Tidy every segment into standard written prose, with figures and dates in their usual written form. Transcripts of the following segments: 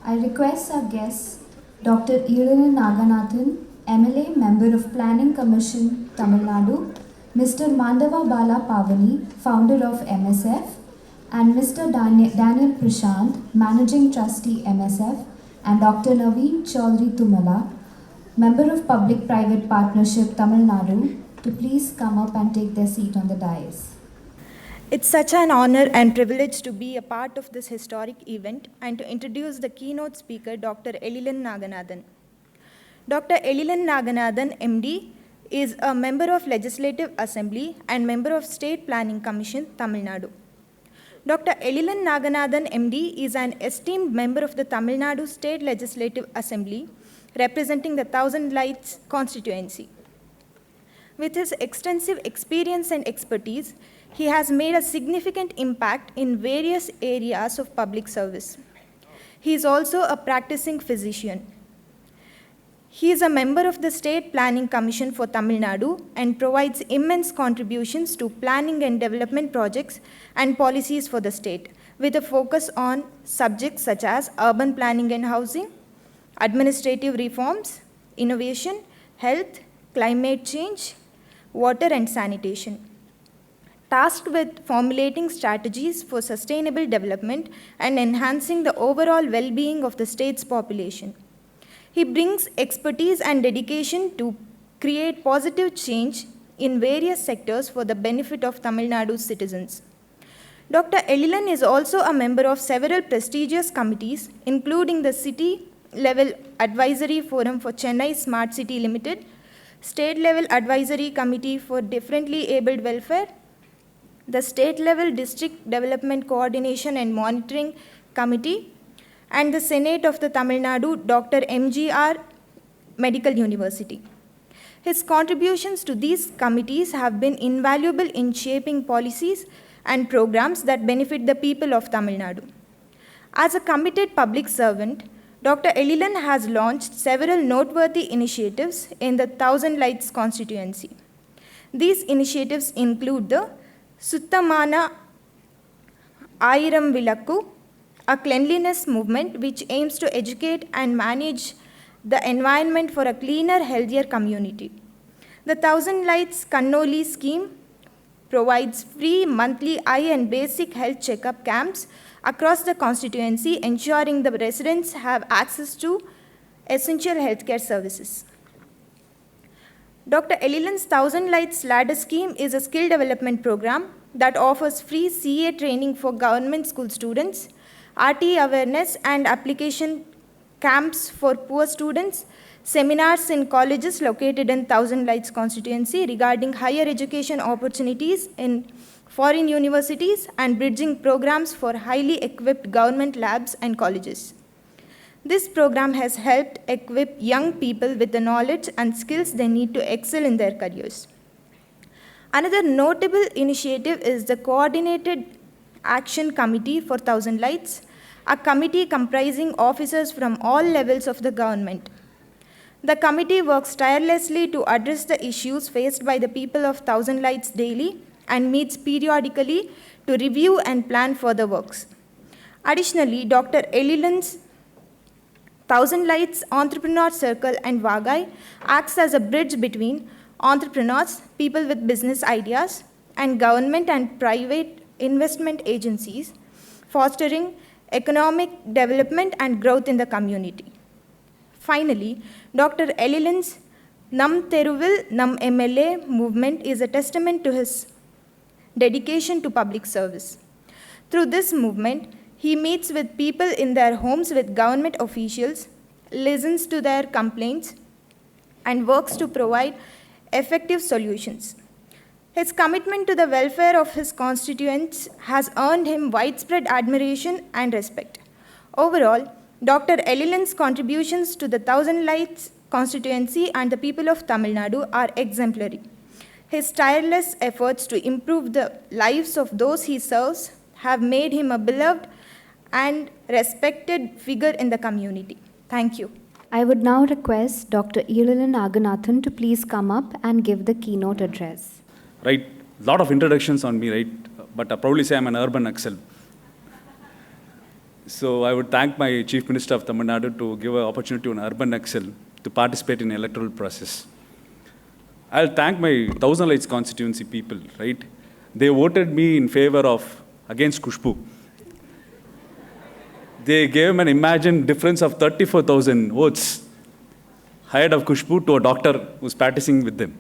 I request our guests, Dr. EZHILAN Naganathan, MLA, Member of Planning Commission, Tamil Nadu, Mr. Mandava Bala Pavani, Founder of MSF, and Mr. Daniel Prashant, Managing Trustee MSF, and Dr. Naveen Chaudhary Tumala, Member of Public-Private Partnership, Tamil Nadu, to please come up and take their seat on the dais. It's such an honor and privilege to be a part of this historic event and to introduce the keynote speaker, Dr. EZHILAN Naganathan. Dr. EZHILAN Naganathan, MD, is a member of Legislative Assembly and member of State Planning Commission, Tamil Nadu. Dr. EZHILAN Naganathan, MD, is an esteemed member of the Tamil Nadu State Legislative Assembly, representing the Thousand Lights constituency. With his extensive experience and expertise, he has made a significant impact in various areas of public service. He is also a practicing physician. He is a member of the State Planning Commission for Tamil Nadu and provides immense contributions to planning and development projects and policies for the state, with a focus on subjects such as urban planning and housing, administrative reforms, innovation, health, climate change, water and sanitation. Tasked with formulating strategies for sustainable development and enhancing the overall well-being of the state's population. He brings expertise and dedication to create positive change in various sectors for the benefit of Tamil Nadu's citizens. Dr. EZHILAN is also a member of several prestigious committees, including the City Level Advisory Forum for Chennai Smart City Limited, State Level Advisory Committee for Differently Abled Welfare, the State Level District Development Coordination and Monitoring Committee, and the Senate of the Tamil Nadu Dr. MGR Medical University. His contributions to these committees have been invaluable in shaping policies and programs that benefit the people of Tamil Nadu. As a committed public servant, Dr. EZHILAN has launched several noteworthy initiatives in the Thousand Lights constituency. These initiatives include the Suttamana Ayiram Vilakku, a cleanliness movement which aims to educate and manage the environment for a cleaner, healthier community. The Thousand Lights Kannoli scheme provides free monthly eye and basic health checkup camps across the constituency, ensuring the residents have access to essential healthcare services. Dr. EZHILAN's Thousand Lights Ladder Scheme is a skill development program that offers free CA training for government school students, RT awareness and application camps for poor students, seminars in colleges located in Thousand Lights constituency regarding higher education opportunities in foreign universities, and bridging programs for highly equipped government labs and colleges. This program has helped equip young people with the knowledge and skills they need to excel in their careers. Another notable initiative is the Coordinated Action Committee for Thousand Lights, a committee comprising officers from all levels of the government. The committee works tirelessly to address the issues faced by the people of Thousand Lights daily and meets periodically to review and plan further works. Additionally, Dr. EZHILAN's Thousand Lights Entrepreneur Circle and Vagai acts as a bridge between entrepreneurs, people with business ideas, and government and private investment agencies, fostering economic development and growth in the community. Finally, Dr. EZHILAN's Nam Theruvil Nam MLA movement is a testament to his dedication to public service. Through this movement, he meets with people in their homes with government officials, listens to their complaints, and works to provide effective solutions. His commitment to the welfare of his constituents has earned him widespread admiration and respect. Overall, Dr. EZHILAN's contributions to the Thousand Lights constituency and the people of Tamil Nadu are exemplary. His tireless efforts to improve the lives of those he serves have made him a beloved and respected figure in the community. Thank you. I would now request Dr. EZHILAN Naganathan to please come up and give the keynote address. Right, a lot of introductions on me, right? But I probably say I'm an urban excel. So I would thank my Chief Minister of Tamil Nadu to give an opportunity to an urban Excel to participate in the electoral process. I'll thank my Thousand Lights constituency people, right? They voted me in favor of, against Kushbu. They gave him an imagined difference of 34,000 votes ahead of Kushbu to a doctor who's practicing with them.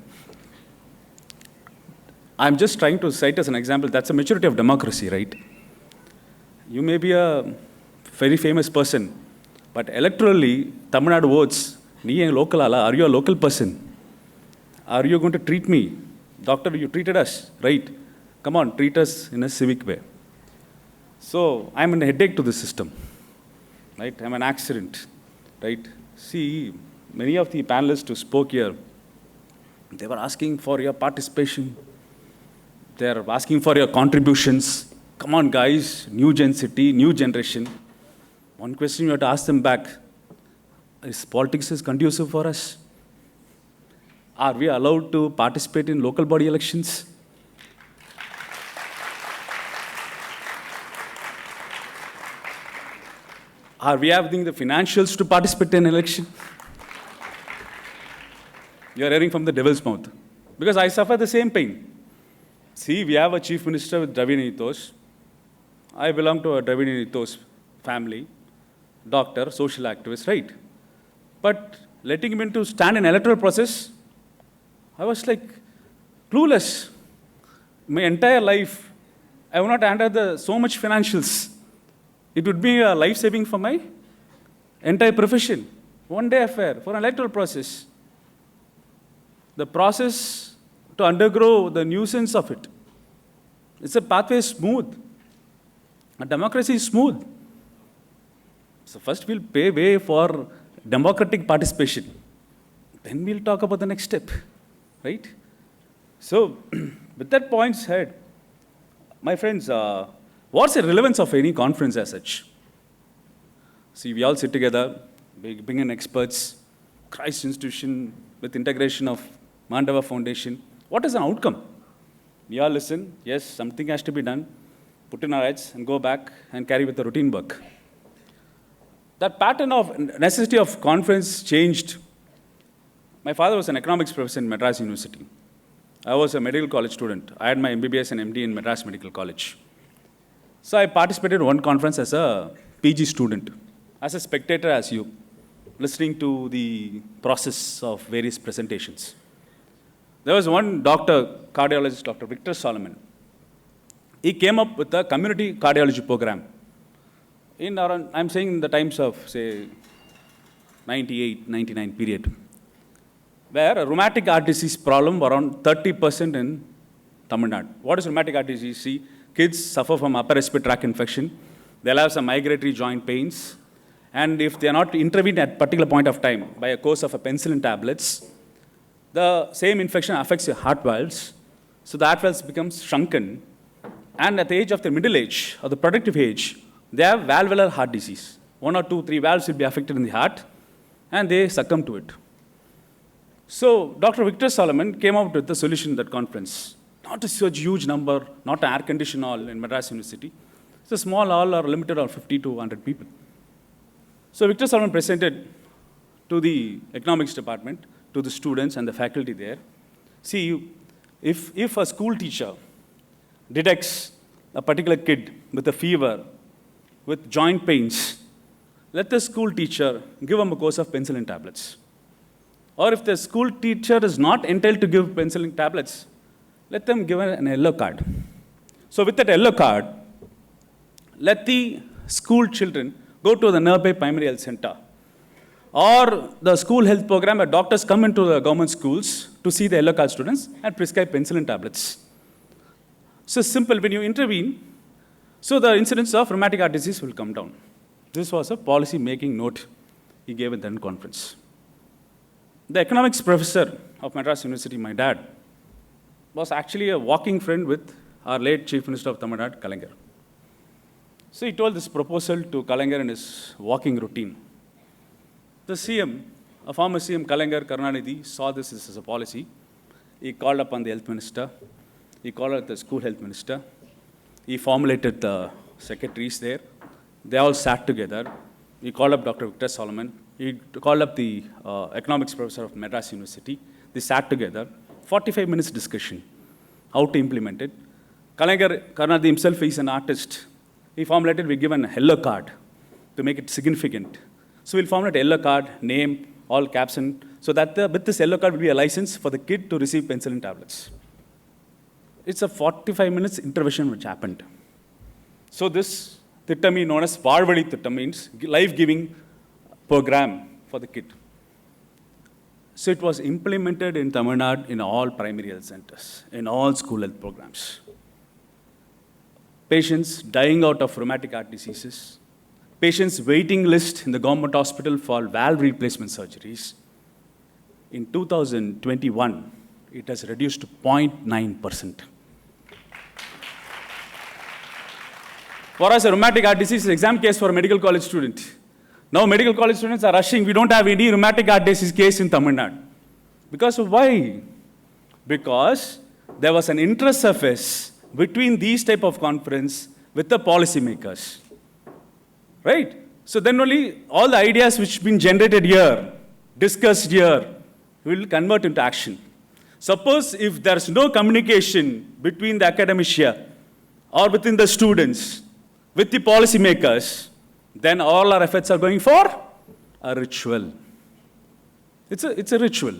I'm just trying to cite as an example, that's a maturity of democracy, right? You may be a very famous person, but electorally, Tamil Nadu votes, nee a local ala, are you a local person? Are you going to treat me? Doctor, you treated us, right? Come on, treat us in a civic way. So I'm a headache to the system, right? I'm an accident, right? See, many of the panelists who spoke here, they were asking for your participation. They're asking for your contributions. Come on, guys, new gen city, new generation. One question you have to ask them back, is politics is conducive for us? Are we allowed to participate in local body elections? Are we having the financials to participate in an election? You're hearing from the devil's mouth. Because I suffer the same pain. See, we have a chief minister with Dravidian ethos. I belong to a Dravidian ethos family, doctor, social activist, right? But letting him into stand in electoral process, I was like clueless. My entire life, I will not handle so much financials. It would be a life-saving for my entire profession. One day affair for an electoral process. The process to undergo the nuisance of it. It's a pathway smooth. A democracy is smooth. So first we'll pay way for democratic participation. Then we'll talk about the next step, right? So with that point said, my friends, what's the relevance of any conference as such? See, we all sit together, we bring in experts, Christ Institution with integration of Mandava Foundation. What is an outcome? We all listen, yes, something has to be done, put in our heads and go back and carry with the routine work. That pattern of necessity of conference changed. My father was an economics professor in Madras University. I was a medical college student. I had my MBBS and MD in Madras Medical College. So I participated in one conference as a PG student, as a spectator as you, listening to the process of various presentations. There was one doctor, cardiologist, Dr. Victor Solomon. He came up with a community cardiology program. I'm saying in the times of, say, 98, 99 period, where a rheumatic heart disease problem around 30% in Tamil Nadu. What is rheumatic heart disease? See, kids suffer from upper respiratory tract infection. They'll have some migratory joint pains. And if they are not intervened at a particular point of time by a course of penicillin tablets, the same infection affects your heart valves. So the heart valves becomes shrunken. And at the age of the middle age, or the productive age, they have valvular heart disease. 1 or 2, 3 valves will be affected in the heart, and they succumb to it. So Dr. Victor Solomon came out with the solution at that conference. Not a such huge number, not an air-conditioned hall in Madras University. It's a small hall or limited of 50 to 100 people. So Victor Solomon presented to the economics department, to the students and the faculty there. See, if a school teacher detects a particular kid with a fever, with joint pains, let the school teacher give him a course of penicillin tablets. Or if the school teacher is not entitled to give penicillin tablets, let them give an yellow card. So with that yellow card, let the school children go to the nearby primary health center. Or the school health program where doctors come into the government schools to see the yellow card students and prescribe penicillin tablets. So simple, when you intervene, so the incidence of rheumatic heart disease will come down. This was a policy-making note he gave at that conference. The economics professor of Madras University, my dad, was actually a walking friend with our late Chief Minister of Tamil Nadu, Kalaignar. So he told this proposal to Kalaignar in his walking routine. The CM, a former CM, Kalaignar Karunanidhi, saw this as a policy. He called upon the health minister. He called up the school health minister. He formulated the secretaries there. They all sat together. He called up Dr. Victor Solomon. He called up the economics professor of Madras University. They sat together. 45 minutes discussion. How to implement it. Karnadi himself is an artist. He formulated, we give a yellow card to make it significant. So we'll formulate a yellow card, name, all caption, so that with this yellow card will be a license for the kid to receive penicillin tablets. It's a 45 minutes intervention which happened. So this Thittam known as Varvali Thittam means life-giving program for the kid. So it was implemented in Tamil Nadu in all primary health centers, in all school health programs. Patients dying out of rheumatic heart diseases, patients waiting list in the government hospital for valve replacement surgeries. In 2021, it has reduced to 0.9%. For us, a rheumatic heart disease is an exam case for a medical college student. Now medical college students are rushing, we don't have any rheumatic heart disease case in Tamil Nadu. Because of why? Because there was an interest surface between these type of conference with the policymakers. Right? So then only all the ideas which have been generated here, discussed here, will convert into action. Suppose if there's no communication between the academia or within the students, with the policymakers, then all our efforts are going for a ritual. It's a ritual.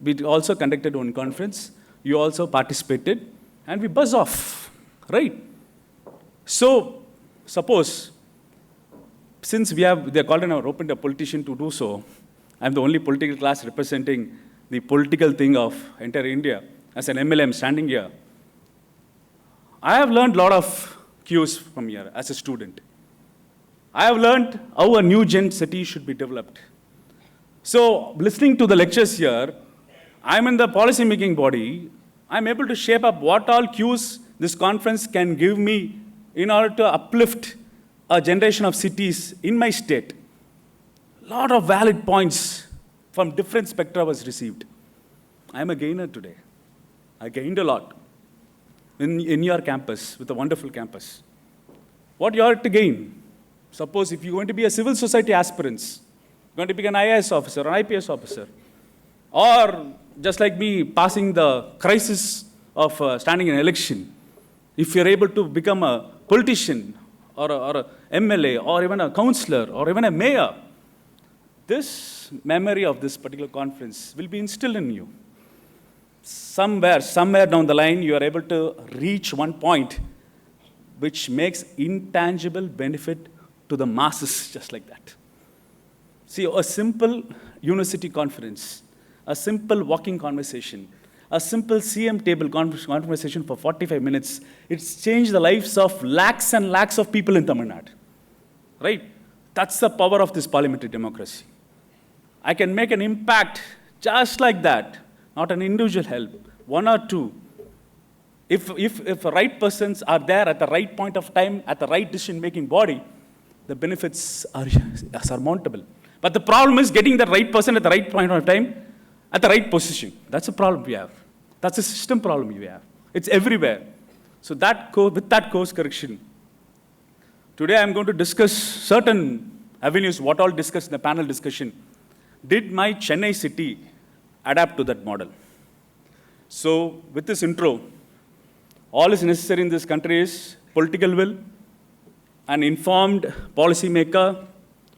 We also conducted one conference. You also participated, and we buzz off, right? So, suppose, since they're called an open a politician to do so, I'm the only political class representing the political thing of entire India. As an MLA, I'm standing here. I have learned a lot of cues from here as a student. I have learned how a new gen city should be developed. So, listening to the lectures here, I'm in the policy-making body. I'm able to shape up what all cues this conference can give me in order to uplift a generation of cities in my state. A lot of valid points from different spectra was received. I'm a gainer today. I gained a lot in your campus, with a wonderful campus. What you are to gain? Suppose if you're going to be a civil society aspirant, going to be an IAS officer, an IPS officer, or just like me, passing the crisis of standing in an election, if you're able to become a politician, or a MLA, or even a councillor, or even a mayor, this memory of this particular conference will be instilled in you. Somewhere down the line, you are able to reach one point which makes intangible benefit to the masses, just like that. See, a simple university conference, a simple walking conversation, a simple CM table conversation for 45 minutes, it's changed the lives of lakhs and lakhs of people in Tamil Nadu. Right? That's the power of this parliamentary democracy. I can make an impact just like that, not an individual help, one or two. If the right persons are there at the right point of time, at the right decision-making body, the benefits are surmountable. But the problem is getting the right person at the right point of time, at the right position. That's a problem we have. That's a system problem we have. It's everywhere. So with that course correction, today I'm going to discuss certain avenues, what all discussed in the panel discussion. Did my Chennai city adapt to that model? So with this intro, all is necessary in this country is political will, an informed policymaker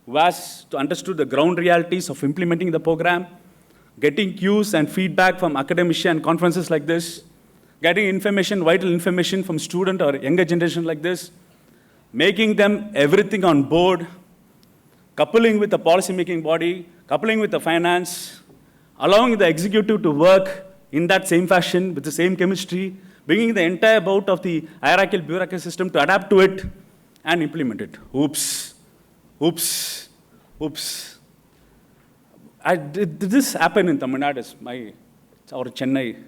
who has understood the ground realities of implementing the program, getting cues and feedback from academia and conferences like this, getting information, vital information from student or younger generation like this, making them everything on board, coupling with the policy-making body, coupling with the finance, allowing the executive to work in that same fashion, with the same chemistry, bringing the entire bout of the hierarchical bureaucracy system to adapt to it and implement it. Oops. Did this happen in Tamil Nadu? Or Chennai?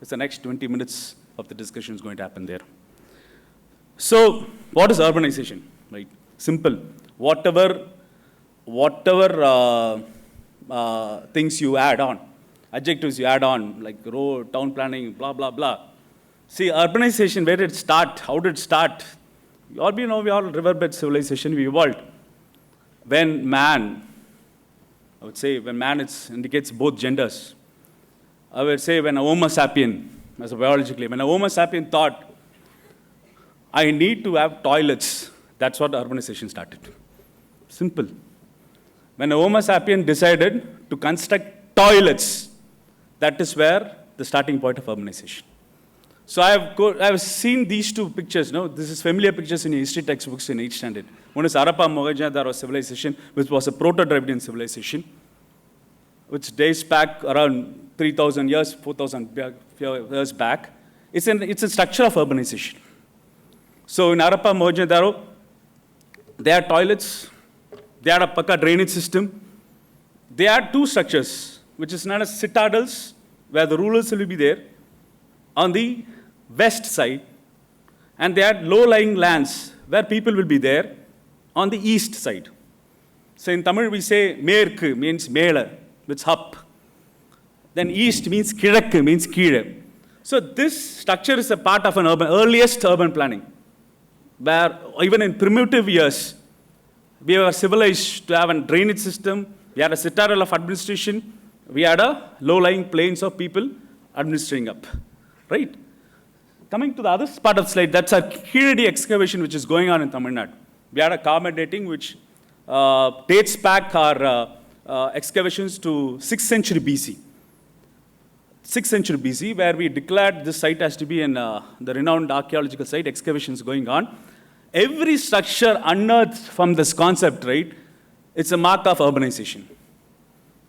It's the next 20 minutes of the discussion is going to happen there. So, what is urbanization? Right? Simple. Whatever things you add on, adjectives you add on, like road, town planning, blah, blah, blah. See, urbanization, where did it start? How did it start? all we know, we are riverbed civilization, we evolved. When man, I would say, when man indicates both genders, I would say when a Homo sapien, as a biologically, when a Homo sapien thought, I need to have toilets, that's what urbanization started. Simple. When a Homo sapien decided to construct toilets, that is where the starting point of urbanization. So I've seen these two pictures. No, this is familiar pictures in history textbooks in 8th standard. One is Harappa Mohenjo-daro civilization, which was a proto-Dravidian civilization, which dates back around 3,000 years, 4,000 years back. It's a structure of urbanization. So in Harappa Mohenjo-daro, they had toilets, they had a Pakka drainage system. They had two structures, which is known as citadels, where the rulers will be there on the west side, and they had low-lying lands where people will be there on the east side. So in Tamil we say Merku means Mela, which is up. Then east means Kirakku, means Kire. So this structure is a part of an earliest urban planning, where even in primitive years, we were civilized to have a drainage system, we had a citadel of administration, we had a low-lying plains of people administering up, right? Coming to the other part of the slide, that's our Kiridi excavation which is going on in Tamil Nadu. We had a carbon dating which dates back our excavations to 6th century BC. 6th century BC, where we declared this site as to be the renowned archaeological site, excavations going on. Every structure unearthed from this concept, right, it's a mark of urbanization.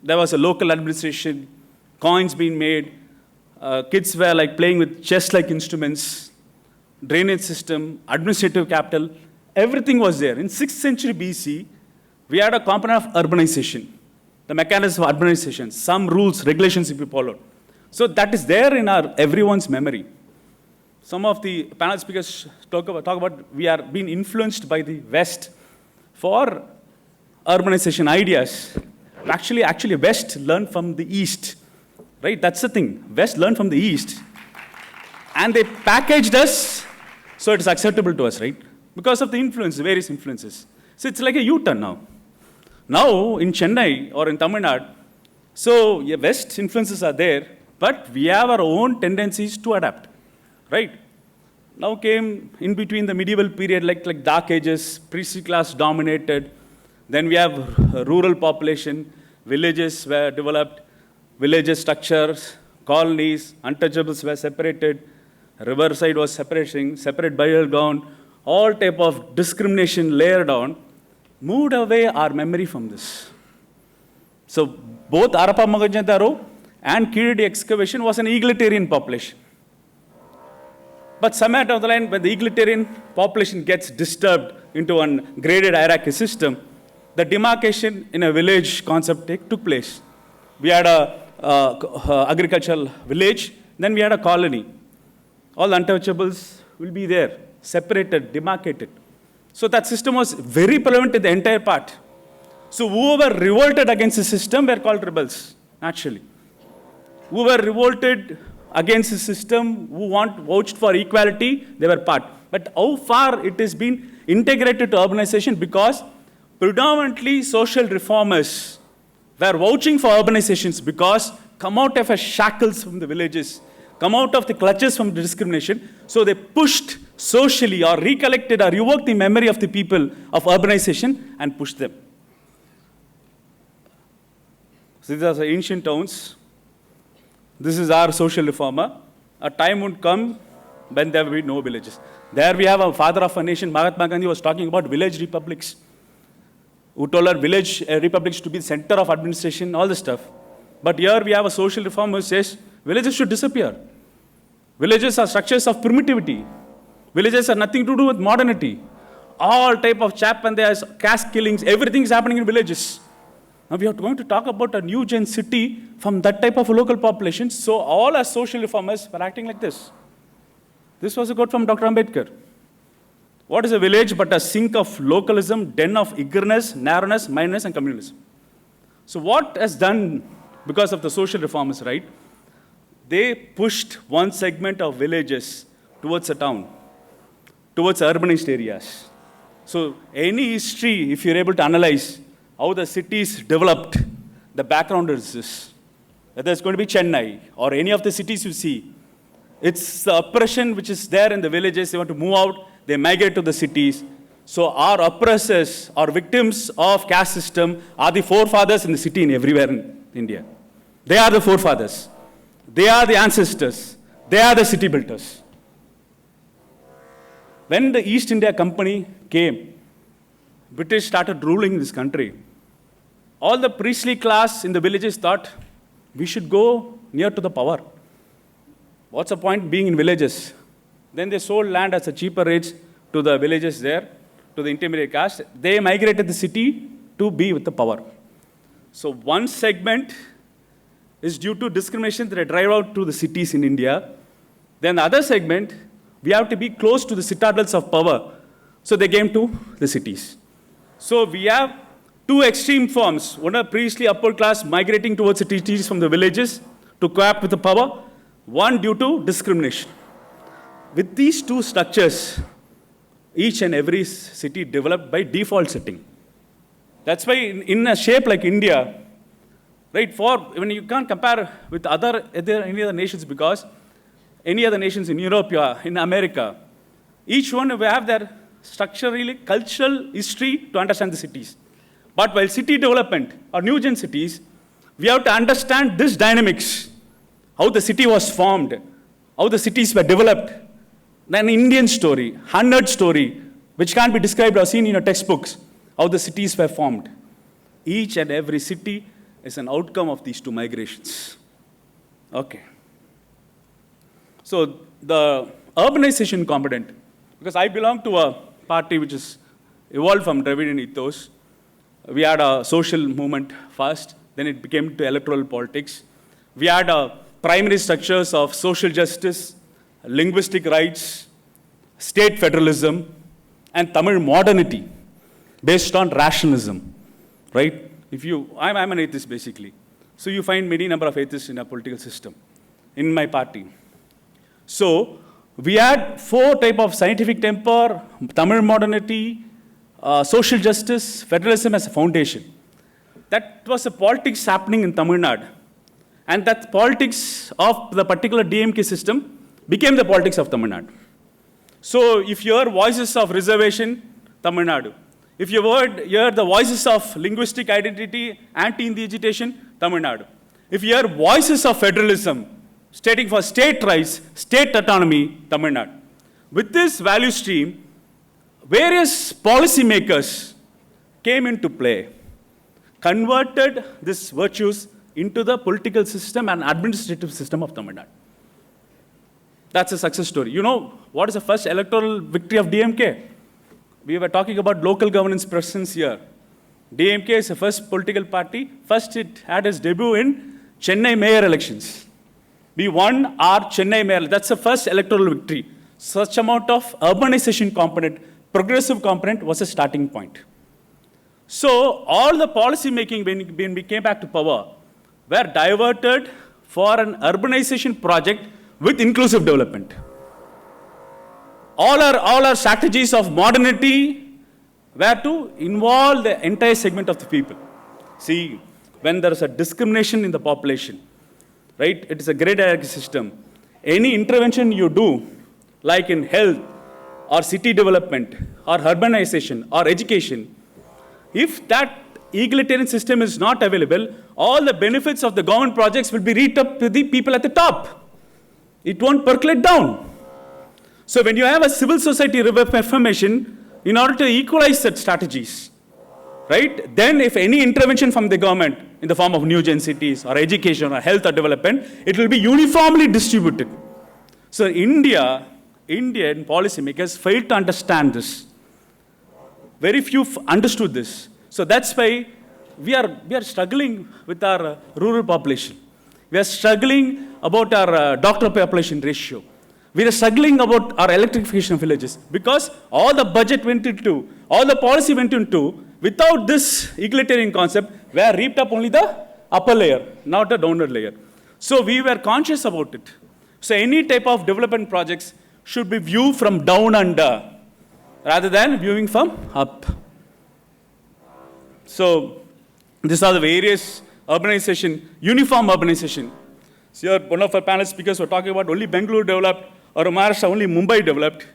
There was a local administration, coins being made, kids were like playing with chess-like instruments, drainage system, administrative capital, everything was there. In 6th century BC, we had a component of urbanization, the mechanism of urbanization, some rules, regulations to be followed. So that is there in everyone's memory. Some of the panel speakers talk about we are being influenced by the West for urbanization ideas. Actually, West learned from the East, right? That's the thing. West learned from the East, and they packaged us so it's acceptable to us, right? Because of the influence, various influences. So it's like a U-turn now. Now in Chennai or in Tamil Nadu, so yeah, West influences are there, but we have our own tendencies to adapt, right? Now came in between the medieval period, like Dark Ages, priestly class dominated. Then we have rural population, villages were developed, villages structures, colonies, untouchables were separated, riverside was separate burial ground, all type of discrimination layered on, moved away our memory from this. So both Harappa Mohenjo-daro and Kiridi excavation was an egalitarian population. But somewhere down the line, when the egalitarian population gets disturbed into a graded hierarchy system, the demarcation in a village concept took place. We had a agricultural village, then we had a colony. All untouchables will be there, separated, demarcated. So that system was very prevalent in the entire part. So whoever revolted against the system were called rebels, naturally. Whoever revolted against the system, who vouched for equality, they were part. But how far it has been integrated to urbanization, because predominantly social reformers were vouching for urbanizations because come out of the shackles from the villages, come out of the clutches from the discrimination, so they pushed socially or recollected or evoked the memory of the people of urbanization and pushed them. So these are the ancient towns. This is our social reformer. A time would come when there will be no villages. There we have a father of a nation, Mahatma Gandhi, was talking about village republics, who told our village republics to be the center of administration, all this stuff. But here we have a social reformer who says villages should disappear. Villages are structures of primitivity. Villages have nothing to do with modernity. All type of chap and there's caste killings, everything is happening in villages. Now we are going to talk about a new gen city from that type of local population. So all our social reformers were acting like this. This was a quote from Dr. Ambedkar. What is a village but a sink of localism, den of eagerness, narrowness, mindedness, and communalism? So what has done because of the social reformers, right? They pushed one segment of villages towards a town. towards urbanized areas. So any history, if you're able to analyze how the cities developed, the background is this. Whether it's going to be Chennai or any of the cities you see, it's the oppression which is there in the villages. They want to move out, they migrate to the cities. So our oppressors, our victims of caste system are the forefathers in the city and everywhere in India. They are the forefathers. They are the ancestors. They are the city builders. When the East India Company came, British started ruling this country. All the priestly class in the villages thought, we should go near to the power. What's the point being in villages? Then they sold land at a cheaper rates to the villages there, to the intermediate caste. They migrated the city to be with the power. So one segment is due to discrimination that they drive out to the cities in India. Then the other segment, we have to be close to the citadels of power. So they came to the cities. So we have two extreme forms. One, a priestly upper class migrating towards the cities from the villages to co-opt with the power. One due to discrimination. With these two structures, each and every city developed by default setting. That's why in a shape like India, right, when you can't compare with any other nations, because any other nations in Europe, in America, each one will have their structurally cultural history to understand the cities. But while city development or NEWGEN cities, we have to understand this dynamics, how the city was formed, how the cities were developed. An Indian story, 100 story, which can't be described or seen in your textbooks, how the cities were formed. Each and every city is an outcome of these two migrations. Okay. So the urbanization component, because I belong to a party which is evolved from Dravidian ethos. We had a social movement first, then it became to electoral politics. We had primary structures of social justice, linguistic rights, state federalism, and Tamil modernity based on rationalism, right? I'm an atheist basically. So you find many number of atheists in our political system, in my party. So we had 4 types of scientific temper, Tamil modernity, social justice, federalism as a foundation. That was the politics happening in Tamil Nadu. And that politics of the particular DMK system became the politics of Tamil Nadu. So if you hear voices of reservation, Tamil Nadu. If you hear the voices of linguistic identity, anti-Hindi agitation, Tamil Nadu. If you hear voices of federalism, stating for state rights, state autonomy, Tamil Nadu. With this value stream, various policymakers came into play, converted these virtues into the political system and administrative system of Tamil Nadu. That's a success story. You know what is the first electoral victory of DMK? We were talking about local governance presence here. DMK is the first political party. First, it had its debut in Chennai mayor elections. We won our Chennai mayor. That's the first electoral victory. Such amount of urbanization component, progressive component was a starting point. So all the policy making when we came back to power were diverted for an urbanization project with inclusive development. All our strategies of modernity were to involve the entire segment of the people. See, when there is a discrimination in the population, right, it is a great hierarchy system. Any intervention you do, like in health, or city development, or urbanization, or education, if that egalitarian system is not available, all the benefits of the government projects will be reached up to the people at the top. It won't percolate down. So when you have a civil society reformation, in order to equalize such strategies, right, then if any intervention from the government in the form of NEWGEN cities, or education, or health, or development, it will be uniformly distributed. So Indian policymakers failed to understand this. Very few understood this. So that's why we are struggling with our rural population. We are struggling about our doctor population ratio. We are struggling about our electrification of villages because all the budget went into, all the policy went into, without this egalitarian concept, were reaped up only the upper layer, not the downward layer. So we were conscious about it. So any type of development projects should be viewed from down under. rather than viewing from up. So these are the various urbanization, uniform urbanization. So here, one of our panel speakers were talking about only Bengaluru developed, or Maharashtra only Mumbai developed.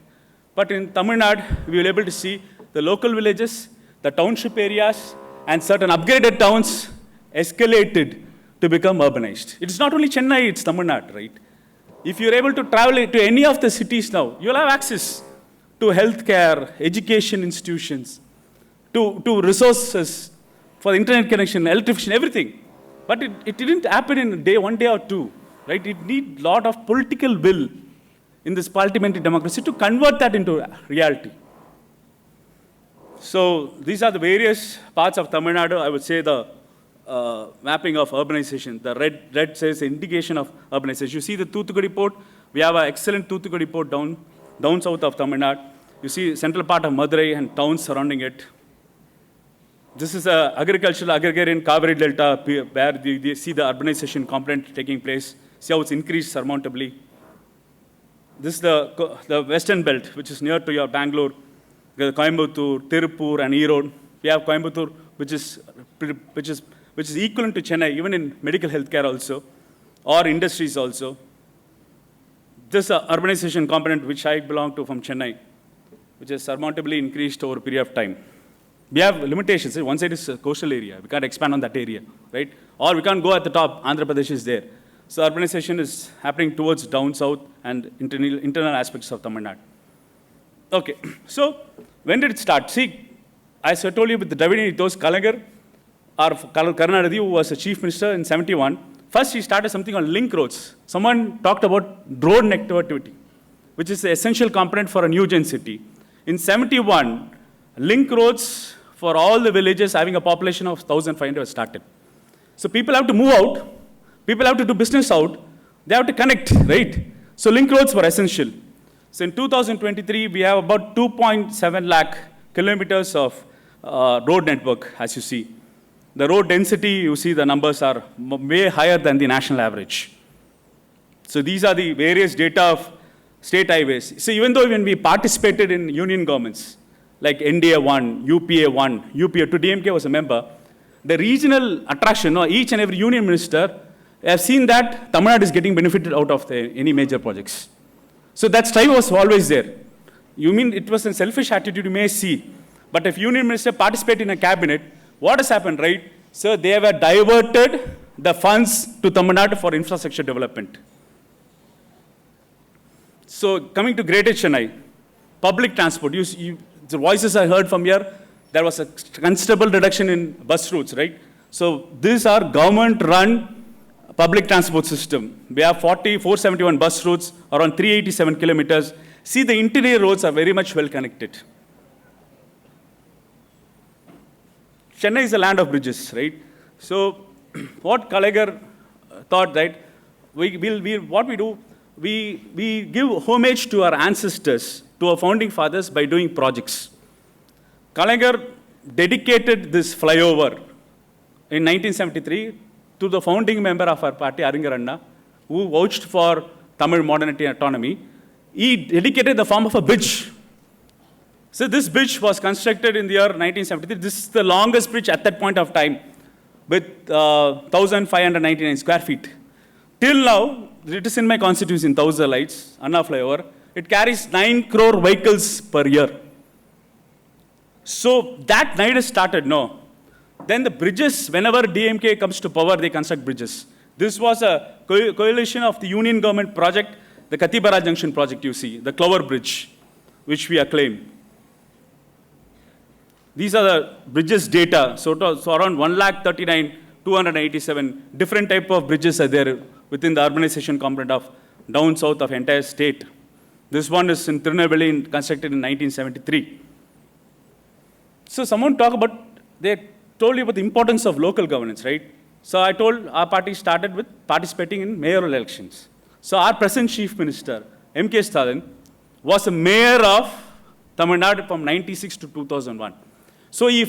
But in Tamil Nadu, we were able to see the local villages, the township areas, and certain upgraded towns escalated to become urbanized. It's not only Chennai, it's Tamil Nadu, right? If you're able to travel to any of the cities now, you'll have access to healthcare, education institutions, to resources for internet connection, electrification, everything. But it didn't happen in one day or two, right? It needs a lot of political will in this parliamentary democracy to convert that into reality. So these are the various parts of Tamil Nadu. I would say the mapping of urbanization. The red says indication of urbanization. You see the Thoothukudi port. We have an excellent Thoothukudi port down south of Tamil Nadu. You see central part of Madurai and towns surrounding it. This is an agricultural agrarian Kaveri Delta where you see the urbanization component taking place. See how it's increased surmountably. This is the western belt, which is near to your Bangalore, Coimbatore, Tirupur, and Erode. We have Coimbatore, which is equivalent to Chennai, even in medical healthcare also, or industries also. This urbanization component, which I belong to from Chennai, which has surmountably increased over a period of time. We have limitations. One side is a coastal area. We can't expand on that area, right? Or we can't go at the top. Andhra Pradesh is there. So urbanization is happening towards down south and internal aspects of Tamil Nadu. Okay, so when did it start? See, as I told you with the Dravidi Nithos, Kalaignar, or Karunanidhi, who was a chief minister in 71, first he started something on link roads. Someone talked about road connectivity, which is the essential component for a NEWGEN city. In 71, link roads for all the villages having a population of 1,500 was started. So people have to move out, people have to do business out, they have to connect, right? So link roads were essential. So in 2023, we have about 2.7 lakh kilometers of road network, as you see. The road density, you see the numbers are way higher than the national average. So these are the various data of state highways. So even though when we participated in union governments, like NDA 1, UPA 1, UPA 2, DMK was a member, the regional attraction, each and every union minister have seen that Tamil Nadu is getting benefited out of any major projects. So that strive was always there. You mean it was a selfish attitude, you may see. But if union minister participate in a cabinet, what has happened, right? So they have diverted the funds to Tamil Nadu for infrastructure development. So coming to Greater Chennai, public transport, the voices I heard from here, there was a considerable reduction in bus routes, right? So these are government-run public transport system. We have 471 bus routes, around 387 kilometers. See, the interior roads are very much well connected. Chennai is a land of bridges, right? So what Kalaignar thought that what we do, we give homage to our ancestors, to our founding fathers by doing projects. Kalaignar dedicated this flyover in 1973 to the founding member of our party, Aringar Anna, who vouched for Tamil modernity and autonomy. He dedicated the form of a bridge. So this bridge was constructed in the year 1973. This is the longest bridge at that point of time with 1,599 square feet. Till now, it is in my constituency in Thousand Lights, Anna flyover. It carries 9 crore vehicles per year. So that night has started, no. Then the bridges, whenever DMK comes to power, they construct bridges. This was a coalition of the union government project, the Katibara Junction project you see, the Clover Bridge, which we acclaim. These are the bridges data. So around 1,39,287 different type of bridges are there within the urbanization component of down south of entire state. This one is in Tirunelveli, constructed in 1973. So someone talk about, they told you about the importance of local governance, right? So I told our party started with participating in mayoral elections. So our present chief minister, M.K. Stalin, was a mayor of Tamil Nadu from 96 to 2001. So he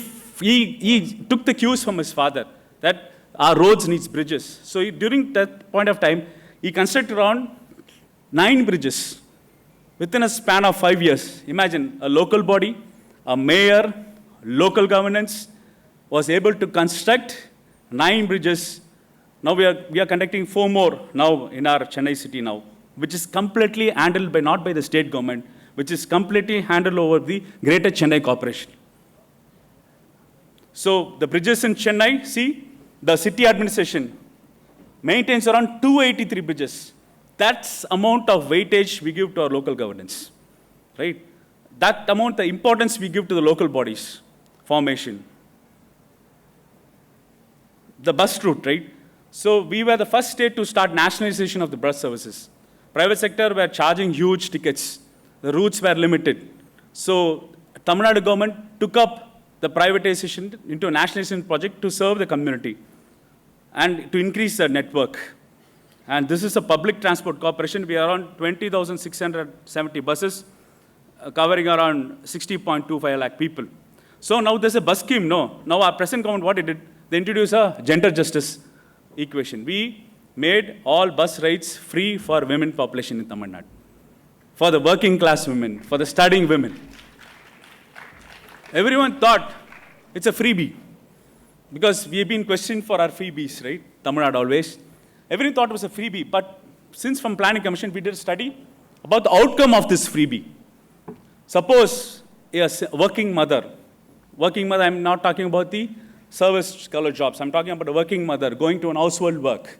took the cues from his father that our roads needs bridges. So during that point of time, he constructed around 9 bridges within a span of 5 years, imagine a local body, a mayor, local governance was able to construct 9 bridges. Now we are conducting 4 more now in our Chennai city now, which is completely handled by, not by the state government, which is completely handled over the Greater Chennai Corporation. So the bridges in Chennai, see, the city administration maintains around 283 bridges. That's amount of weightage we give to our local governance, right? That amount, the importance we give to the local bodies, formation. The bus route, right? So we were the first state to start nationalization of the bus services. Private sector were charging huge tickets. The routes were limited. So Tamil Nadu government took up the privatization into a nationalization project to serve the community and to increase the network. And this is a public transport corporation. We are around 20,670 buses, covering around 60.25 lakh people. So now there's a bus scheme, no. Now our present government, what it did, they introduced a gender justice equation. We made all bus rides free for women population in Tamil Nadu, for the working class women, for the studying women. Everyone thought it's a freebie, because we have been questioned for our freebies, right? Tamil Nadu always. Everyone thought it was a freebie, but since from Planning Commission, we did a study about the outcome of this freebie. Suppose a working mother, I'm not talking about the service color jobs, I'm talking about a working mother going to an household work,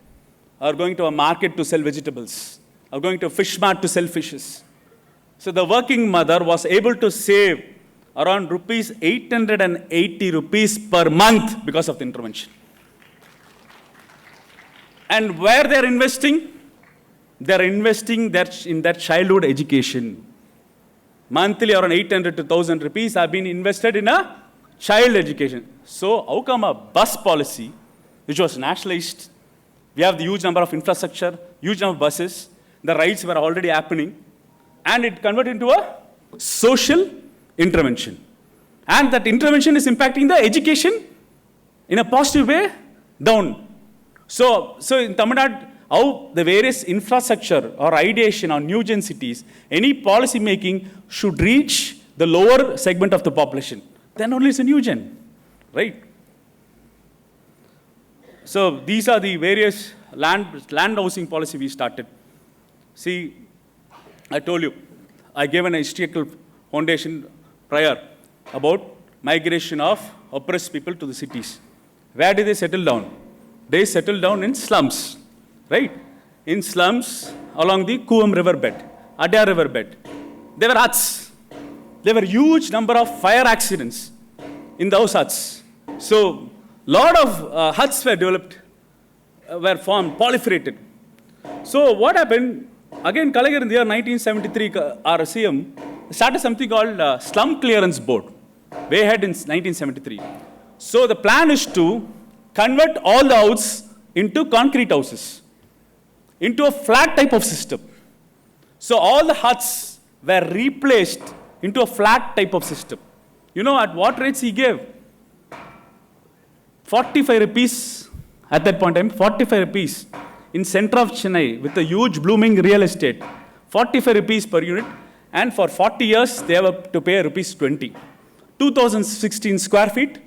or going to a market to sell vegetables, or going to a fish mart to sell fishes. So the working mother was able to save around rupees 880 rupees per month because of the intervention. And where they're investing? They're investing in their childhood education. Monthly around 800 to 1,000 rupees have been invested in a child education. So how come a bus policy, which was nationalized, we have the huge number of infrastructure, huge number of buses, the rides were already happening, and it converted into a social intervention. And that intervention is impacting the education in a positive way down. So in Tamil Nadu, how the various infrastructure or ideation on NEWGEN cities, any policy making should reach the lower segment of the population. Then only it's a NEWGEN, right? So these are the various land housing policy we started. See, I told you, I gave an historical foundation prior about migration of oppressed people to the cities. Where did they settle down? They settled down in slums, right? In slums along the Kuam river bed, Adya river bed. There were huts. There were huge number of fire accidents in those huts. So lot of huts were developed, were formed, proliferated. So what happened? Again, Kalaigar in the year 1973, our CM started something called Slum Clearance Board, way ahead in 1973. So the plan is to convert all the houses into concrete houses, into a flat type of system. So all the huts were replaced into a flat type of system. You know at what rates he gave? 45 rupees at that point in time, 45 rupees in center of Chennai with a huge blooming real estate, 45 rupees per unit, and for 40 years they have to pay rupees 20. 2016 square feet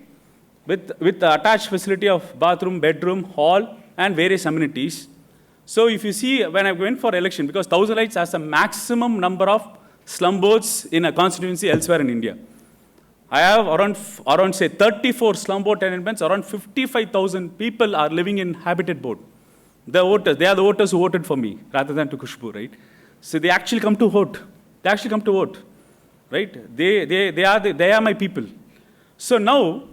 with the attached facility of bathroom, bedroom, hall, and various amenities. So if you see, when I went for election, because Thousand Lights has the maximum number of slum boards in a constituency elsewhere in India. I have around say 34 slum board tenements, around 55,000 people are living in habited board. The voters, they are the voters who voted for me rather than to Khushbu, right? So they actually come to vote. They actually come to vote, right? They are my people. So now,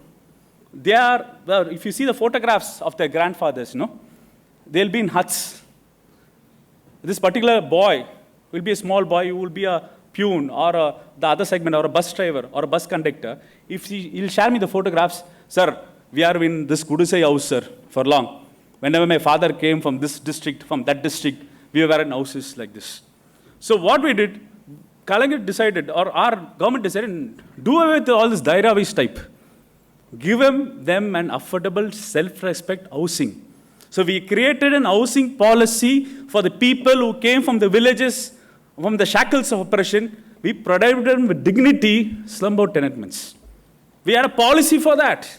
they are, well, if you see the photographs of their grandfathers, they'll be in huts. This particular boy will be a small boy who will be a peon or the other segment or a bus driver or a bus conductor. If he'll share me the photographs, sir, we are in this Kudusai house, sir, for long. Whenever my father came from this district, from that district, we were in houses like this. So what we did, Kalaignar decided, or our government decided, do away with all this Dairavis type. Give them an affordable, self-respect housing. So we created an housing policy for the people who came from the villages, from the shackles of oppression, we provided them with dignity, slumbound tenements. We had a policy for that.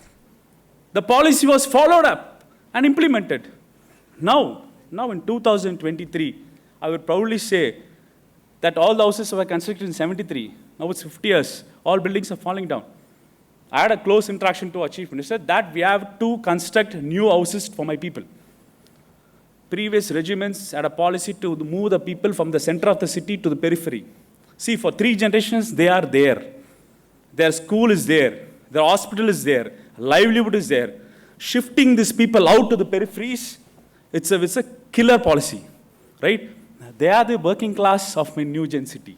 The policy was followed up and implemented. Now in 2023, I would proudly say that all the houses were constructed in 73. Now it's 50 years. All buildings are falling down. I had a close interaction to our chief minister that we have to construct new houses for my people. Previous regiments had a policy to move the people from the center of the city to the periphery. See, for 3 generations, they are there. Their school is there. Their hospital is there. Livelihood is there. Shifting these people out to the peripheries, it's a killer policy, right? They are the working class of my NEWGEN city.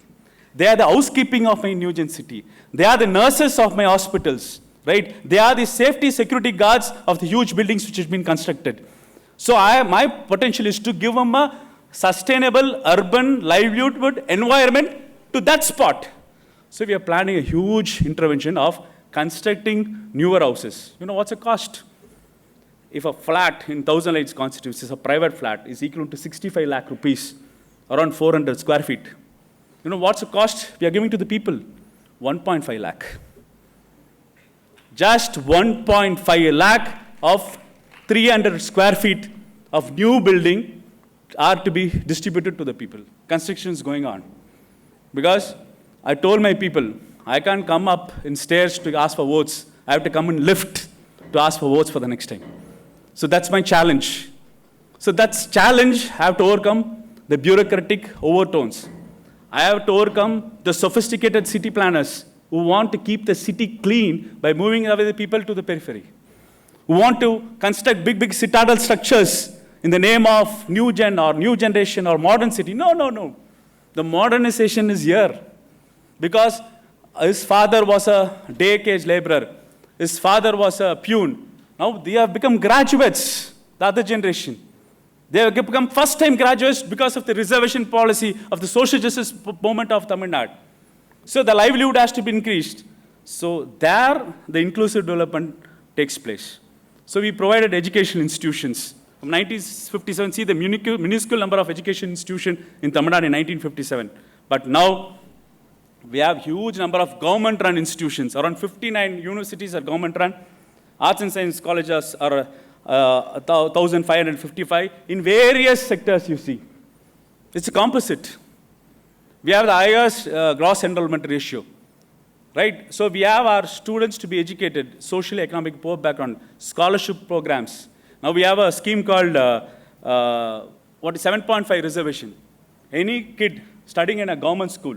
They are the housekeeping of my NEWGEN city. They are the nurses of my hospitals, right? They are the safety security guards of the huge buildings which have been constructed. So my potential is to give them a sustainable urban livelihood environment to that spot. So we are planning a huge intervention of constructing newer houses. You know what's the cost? If a flat in 1,000 lights constitutes a private flat is equal to 65 lakh rupees, around 400 square feet. You know what's the cost we are giving to the people? 1.5 lakh. Just 1.5 lakh of 300 square feet of new building are to be distributed to the people. Construction is going on. Because I told my people, I can't come up in stairs to ask for votes. I have to come in lift to ask for votes for the next time. So that's my challenge. So that's challenge I have to overcome the bureaucratic overtones. I have to overcome the sophisticated city planners who want to keep the city clean by moving away the people to the periphery. Who want to construct big citadel structures in the name of NEWGEN or new generation or modern city. No. The modernization is here. Because his father was a day cage laborer. His father was a peon. Now they have become graduates, the other generation. They have become first-time graduates because of the reservation policy of the social justice movement of Tamil Nadu. So the livelihood has to be increased. So there, the inclusive development takes place. So we provided educational institutions. From 1957, see the minuscule number of education institutions in Tamil Nadu in 1957. But now, we have huge number of government-run institutions. Around 59 universities are government-run. Arts and science colleges are 1,555 in various sectors, you see. It's a composite. We have the highest gross enrollment ratio, right? So we have our students to be educated, socially, economic, poor background, scholarship programs. Now we have a scheme called 7.5 reservation. Any kid studying in a government school,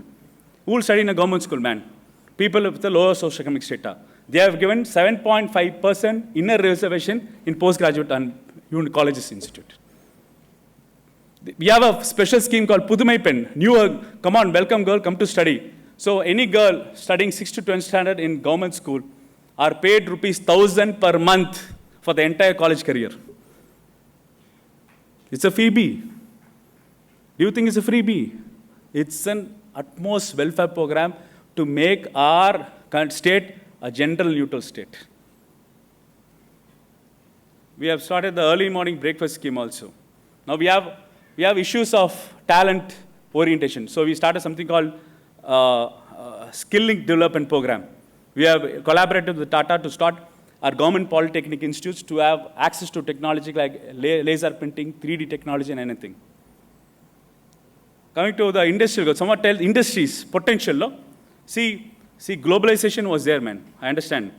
who will study in a government school, man? People with the lower socioeconomic strata. They have given 7.5% inner reservation in postgraduate and colleges institute. We have a special scheme called Pudumai Pen. Come on, welcome girl, come to study. So any girl studying 6th to 12th standard in government school are paid ₹1,000 per month for the entire college career. It's a freebie. Do you think it's a freebie? It's an utmost welfare program to make our state a gender neutral state. We have started the early morning breakfast scheme also. Now we have issues of talent orientation. So we started something called skilling development program. We have collaborated with Tata to start our government polytechnic institutes to have access to technology like laser printing, 3D technology and anything. Coming to the industrial, someone tells industries, potential, no? See, globalization was there, man. I understand.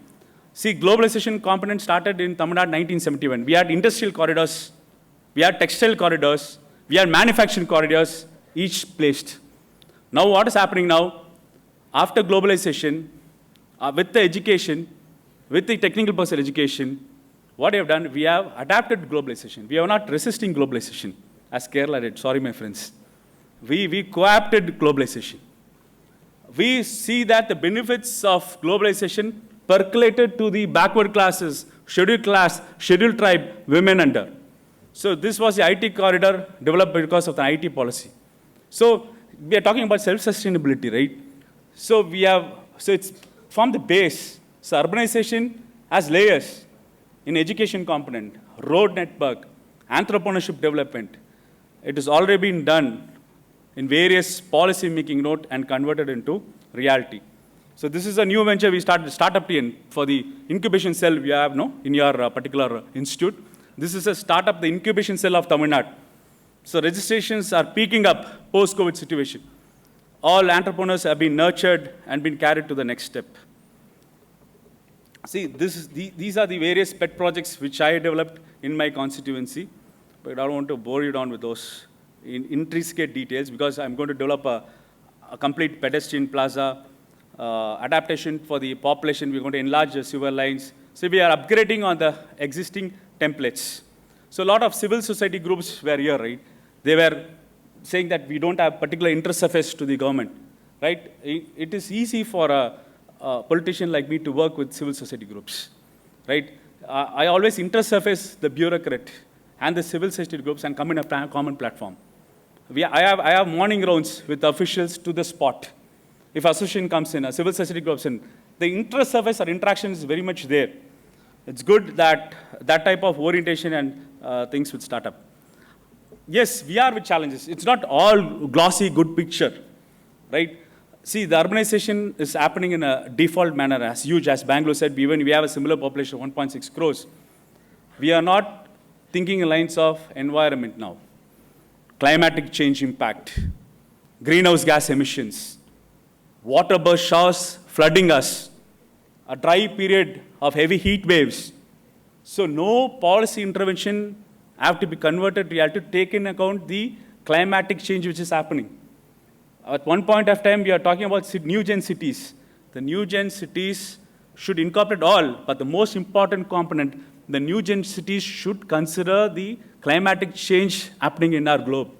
See, globalization component started in Tamil Nadu 1971. We had industrial corridors, we had textile corridors, we had manufacturing corridors, each placed. Now what is happening now? After globalization, with the education, with the technical personal education, what we have done, we have adapted globalization. We are not resisting globalization, as Kerala did. Sorry, my friends. We co-opted globalization. We see that the benefits of globalization percolated to the backward classes, scheduled class, scheduled tribe, women under. So this was the IT corridor developed because of the IT policy. So we are talking about self-sustainability, right? So it's from the base. So urbanization has layers in education component, road network, entrepreneurship development. It has already been done in various policy making note and converted into reality. So this is a new venture we started, Startup TN, for the incubation cell we have in your particular institute. This is a startup, the incubation cell of Tamil Nadu. So registrations are peaking up post-COVID situation. All entrepreneurs have been nurtured and been carried to the next step. See, these are the various pet projects which I developed in my constituency, but I don't want to bore you down with those in intricate details because I'm going to develop a complete pedestrian plaza, adaptation for the population. We're going to enlarge the sewer lines. So we are upgrading on the existing templates. So a lot of civil society groups were here, right? They were saying that we don't have particular interface to the government, right? It is easy for a politician like me to work with civil society groups, right? I always intersurface the bureaucrat and the civil society groups and come in a common platform. I have morning rounds with officials to the spot. If association comes in, a civil society comes in, the intersurface or interaction is very much there. It's good that that type of orientation and things with startup. Yes, we are with challenges. It's not all glossy, good picture, right? See, the urbanization is happening in a default manner, as huge as Bangalore said. Even we have a similar population of 1.6 crores. We are not thinking in lines of environment now. Climatic change impact, greenhouse gas emissions, water burst showers flooding us, a dry period of heavy heat waves. So no policy intervention have to be converted to reality to take into account the climatic change which is happening. At one point of time, we are talking about NEWGEN cities. The NEWGEN cities should incorporate all, but the most important component, the NEWGEN cities should consider the climatic change happening in our globe.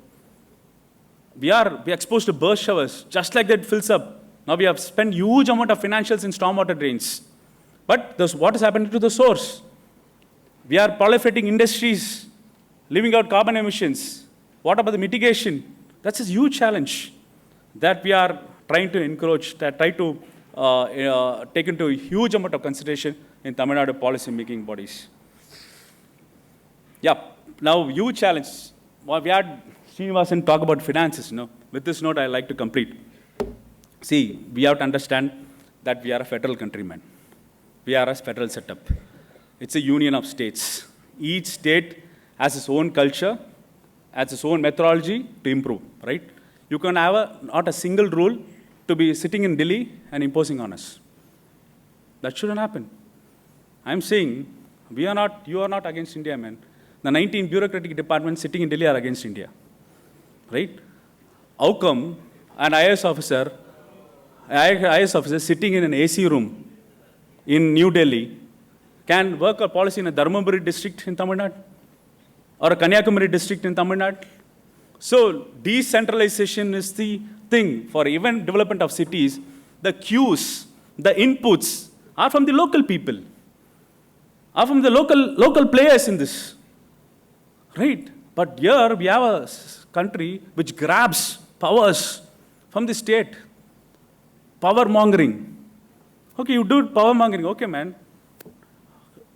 We are exposed to burst showers, just like that fills up. Now we have spent huge amount of financials in stormwater drains. But what is happening to the source? We are proliferating industries, leaving out carbon emissions. What about the mitigation? That's a huge challenge that we are trying to encourage, that try to take into a huge amount of consideration in Tamil Nadu policy making bodies. Yeah, now huge challenge. Well, we had Srinivasan talk about finances. With this note, I like to complete. See, we have to understand that we are a federal country, man. We are a federal setup. It's a union of states. Each state has its own culture, has its own methodology to improve, right? You can have not a single rule to be sitting in Delhi and imposing on us. That shouldn't happen. I'm saying you are not against India, man. The 19 bureaucratic departments sitting in Delhi are against India, right? How come an IAS officer sitting in an AC room in New Delhi can work a policy in a Dharmaburi district in Tamil Nadu or a Kanyakumari district in Tamil Nadu? So decentralization is the thing for even development of cities. The cues, the inputs are from the local people, are from the local players in this, right? But here we have a country which grabs powers from the state. Power mongering. Okay, you do power mongering. Okay, man.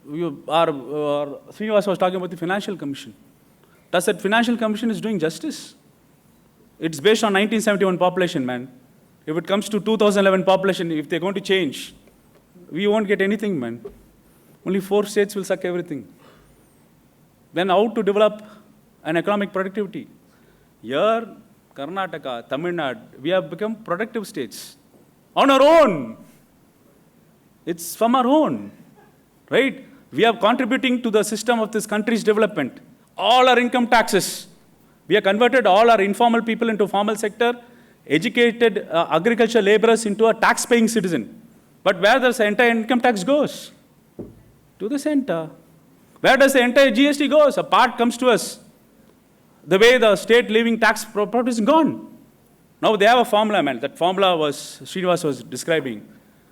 Srinivas was talking about the Financial Commission. Does that Financial Commission is doing justice? It's based on 1971 population, man. If it comes to 2011 population, if they're going to change, we won't get anything, man. Only 4 states will suck everything. Then how to develop an economic productivity? Here, Karnataka, Tamil Nadu, we have become productive states on our own. It's from our own, right? We are contributing to the system of this country's development. All our income taxes. We have converted all our informal people into formal sector, educated agriculture laborers into a tax-paying citizen. But where does the entire income tax goes? To the center. Where does the entire GST goes? A part comes to us. The way the state leaving tax property is gone. Now they have a formula, man. That formula was, Srinivas was describing.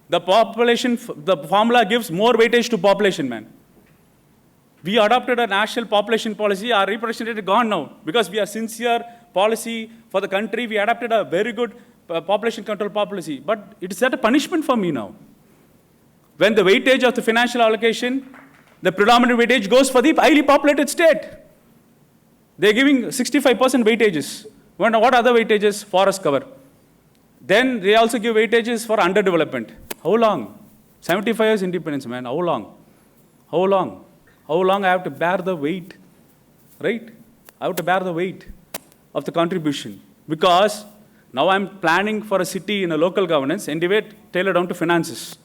The formula gives more weightage to population, man. We adopted a national population policy. Our representation rate is gone now. Because we are sincere policy for the country, we adopted a very good population control policy. But it is a punishment for me now. When the weightage of the financial allocation, the predominant weightage goes for the highly populated state. They're giving 65% weightages. What other weightages? Forest cover. Then they also give weightages for underdevelopment. How long? 75 years independence, man. How long? How long? How long I have to bear the weight? Right? I have to bear the weight of the contribution. Because now I'm planning for a city in a local governance, and tailored down to finances.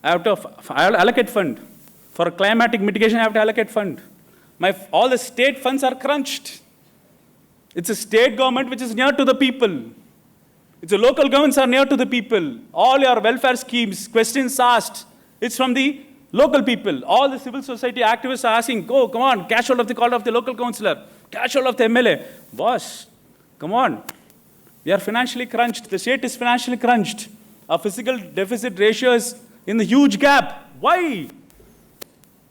I have to allocate fund. For climatic mitigation, I have to allocate fund. All the state funds are crunched. It's a state government which is near to the people. It's a local governments are near to the people. All your welfare schemes, questions asked, it's from the local people. All the civil society activists are asking, oh, come on, cash hold of the call of the local councillor, cash hold of the MLA. Boss, come on. We are financially crunched. The state is financially crunched. Our physical deficit ratio is in the huge gap. Why?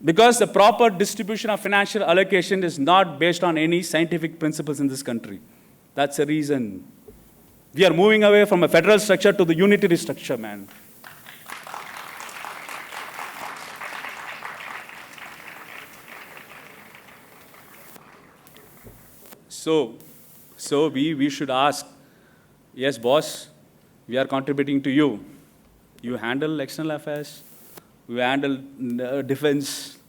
Because the proper distribution of financial allocation is not based on any scientific principles in this country. That's the reason. We are moving away from a federal structure to the unitary structure, man. So we should ask, yes, boss, we are contributing to you. You handle external affairs, you handle defense,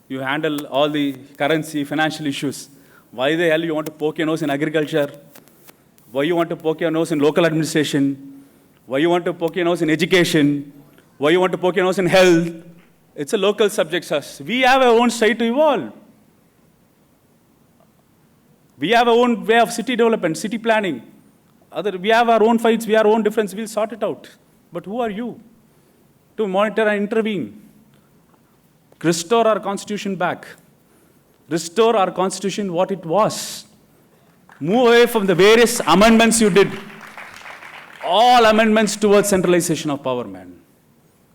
you handle all the currency, financial issues. Why the hell you want to poke your nose in agriculture? Why you want to poke your nose in local administration? Why you want to poke your nose in education? Why you want to poke your nose in health? It's a local subject, sir. We have our own state to evolve. We have our own way of city development, city planning. We have our own fights, we have our own difference, we'll sort it out. But who are you to monitor and intervene? Restore our constitution back. Restore our constitution what it was. Move away from the various amendments you did. All amendments towards centralization of power, man.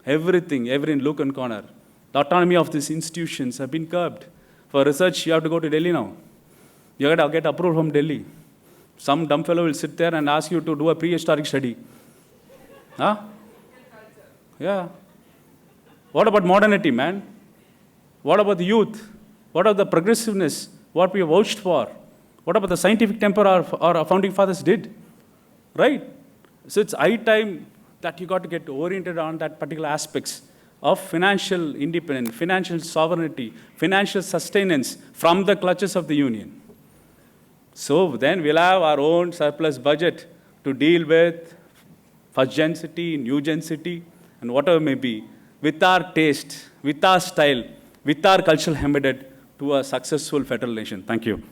Everything, every nook and corner. The autonomy of these institutions have been curbed. For research, you have to go to Delhi now. You have to get approval from Delhi. Some dumb fellow will sit there and ask you to do a prehistoric study. Huh? Yeah. What about modernity, man? What about the youth? What about the progressiveness? What we have vouched for? What about the scientific temper our founding fathers did? Right? So it's high time that you got to get oriented on that particular aspects of financial independence, financial sovereignty, financial sustenance from the clutches of the union. So then we'll have our own surplus budget to deal with first-gen city, new-gen city, and whatever may be, with our taste, with our style, with our cultural embedded to a successful federal nation. Thank you.